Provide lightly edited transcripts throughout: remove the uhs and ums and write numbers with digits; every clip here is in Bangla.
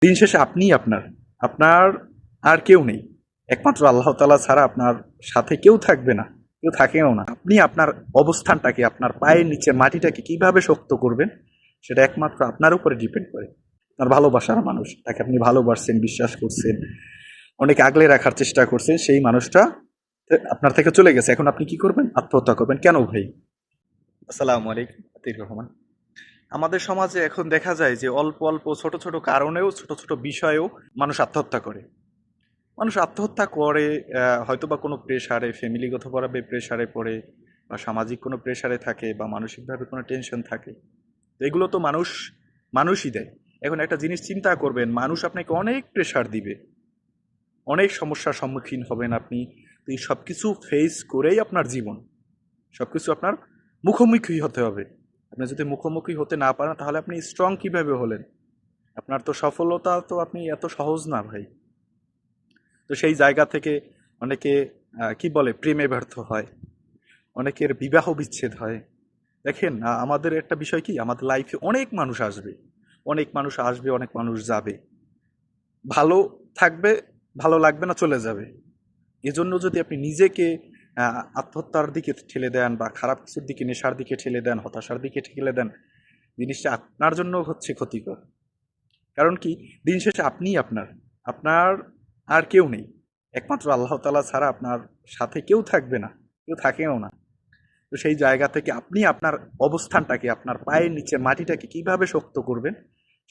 দিন শেষে আপনিই আপনার, আপনার আর কেউ নেই। একমাত্র আল্লাহ তাআলা ছাড়া আপনার সাথে কেউ থাকবে না, কেউ থাকেও না। আপনি আপনার অবস্থানটাকে, আপনার পায়ের নিচের মাটিটাকে কিভাবে শক্ত করবেন, সেটা একমাত্র আপনার উপরে ডিপেন্ড করে। আপনার ভালোবাসার মানুষ, তাকে আপনি ভালোবাসছেন, বিশ্বাস করছেন, অনেক আগলে রাখার চেষ্টা করছেন, সেই মানুষটা আপনার থেকে চলে গেছে। এখন আপনি কি করবেন? আত্মহত্যা করবেন। কেন ভাই? আসসালামু আলাইকুম, আতিক রহমান। আমাদের সমাজে এখন দেখা যায় যে অল্প অল্প ছোট ছোট কারণেও, ছোট ছোট বিষয়েও মানুষ আত্মহত্যা করে। মানুষ আত্মহত্যা করে হয়তোবা কোনো প্রেশারে, ফ্যামিলিগতভাবে প্রেশারে পড়ে, বা সামাজিক কোনো প্রেশারে থাকে, বা মানসিকভাবে কোনো টেনশন থাকে। তো এগুলো তো মানুষই দেয়। এখন একটা জিনিস চিন্তা করবেন, মানুষ আপনাকে অনেক প্রেশার দিবে, অনেক সমস্যার সম্মুখীন হবেন আপনি। তো এই সব কিছু ফেস করেই আপনার জীবন, সব কিছু আপনার মুখোমুখি হতে হবে। আপনি যদি মুখোমুখি হতে না পারেন, তাহলে আপনি স্ট্রং কিভাবে হলেন? আপনার তো সফলতা তো আপনি এত সহজ না ভাই। তো সেই জায়গা থেকে অনেকে কি বলে, প্রেমে ব্যর্থ হয়, অনেকের বিবাহ বিচ্ছেদ হয়। দেখেন, আমাদের একটা বিষয় কি, আমাদের লাইফে অনেক মানুষ আসবে, অনেক মানুষ আসবে, অনেক মানুষ যাবে। ভালো থাকবে, ভালো লাগবে না, চলে যাবে। এজন্য যদি আপনি নিজেকে আত্মহত্যার দিকে ঠেলে দেন, বা খারাপ কিছুর দিকে, নেশার দিকে ঠেলে দেন, হতাশার দিকে ঠেলে দেন, জিনিসটা আপনার জন্য হচ্ছে ক্ষতিকর। কারণ কি, দিন শেষে আপনিই আপনার, আপনার আর কেউ নেই। একমাত্র আল্লাহ তাআলা ছাড়া আপনার সাথে কেউ থাকবে না, কেউ থাকেও না। তো সেই জায়গা থেকে আপনি আপনার অবস্থানটাকে, আপনার পায়ের নিচের মাটিটাকে কিভাবে শক্ত করবেন,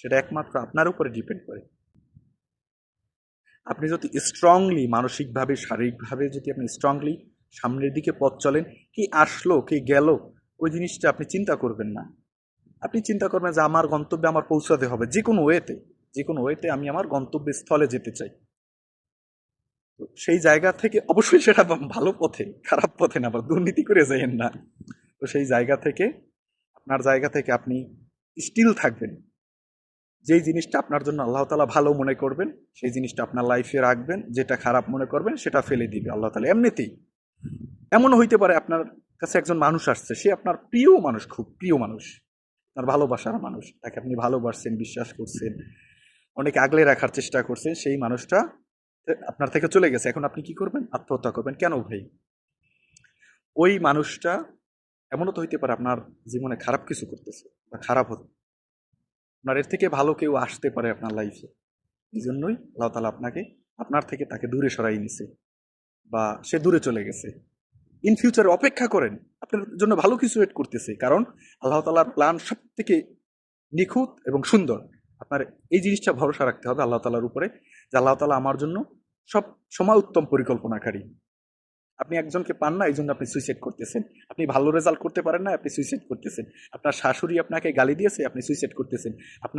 সেটা একমাত্র আপনার উপরে ডিপেন্ড করে। আপনি যদি স্ট্রংলি, মানসিকভাবে, শারীরিকভাবে যদি আপনি স্ট্রংলি সামনের দিকে পথ চলেন, কি আসলো কি গেল, ওই জিনিসটা আপনি চিন্তা করবেন না। আপনি চিন্তা করবেন যে আমার গন্তব্যে আমার পৌঁছাতে হবে, যে কোনো ওয়েতে, যে কোনো ওয়েতে আমি আমার গন্তব্যস্থলে যেতে চাই। তো সেই জায়গা থেকে অবশ্যই সেটা ভালো পথে, খারাপ পথে না, আবার দুর্নীতি করে যাইয়েন না। তো সেই জায়গা থেকে, আপনার জায়গা থেকে আপনি স্টিল থাকবেন। যেই জিনিসটা আপনার জন্য আল্লাহ তাআলা ভালো মনে করবেন, সেই জিনিসটা আপনার লাইফে রাখবেন। যেটা খারাপ মনে করবেন, সেটা ফেলে দিবে আল্লাহ তাআলা এমনিতেই। এমনও হইতে পারে আপনার কাছে একজন মানুষ আসছে, সে আপনার প্রিয় মানুষ, খুব প্রিয় মানুষ, আপনার ভালোবাসার মানুষ, তাকে আপনি ভালোবাসছেন, বিশ্বাস করছেন, অনেক আগলে রাখার চেষ্টা করছেন, সেই মানুষটা আপনার থেকে চলে গেছে। এখন আপনি কি করবেন? আত্মহত্যা করবেন। কেন ভাই? ওই মানুষটা এমনও তো হইতে পারে আপনার জীবনে খারাপ কিছু করতেছে, বা খারাপ হতো, আপনার এর থেকে ভালো কেউ আসতে পারে আপনার লাইফে। এই জন্যই আল্লাহ তাআলা আপনাকে, আপনার থেকে তাকে দূরে সরাই নিছে, বা সে দূরে চলে গেছে। ইন ফিউচারে অপেক্ষা করেন, আপনার জন্য ভালো কিছু ওয়েট করতেছে। কারণ আল্লাহ তাআলার প্ল্যান সব থেকে নিখুঁত এবং সুন্দর। আপনার এই জিনিসটা ভরসা রাখতে হবে আল্লাহ তাআলার উপরে, যে আল্লাহ তাআলা আমার জন্য সব সময় উত্তম পরিকল্পনাকারী। আপনি একজনকে পান না, এই জন্য আপনি সুইসাইড করতেছেন। আপনি ভালো রেজাল্ট করতে পারেন না, আপনি সুইসাইড করতেছেন। আপনার শাশুড়ি আপনাকে গালি দিয়েছে, আপনি সুইসাইড করতেছেন। আপনার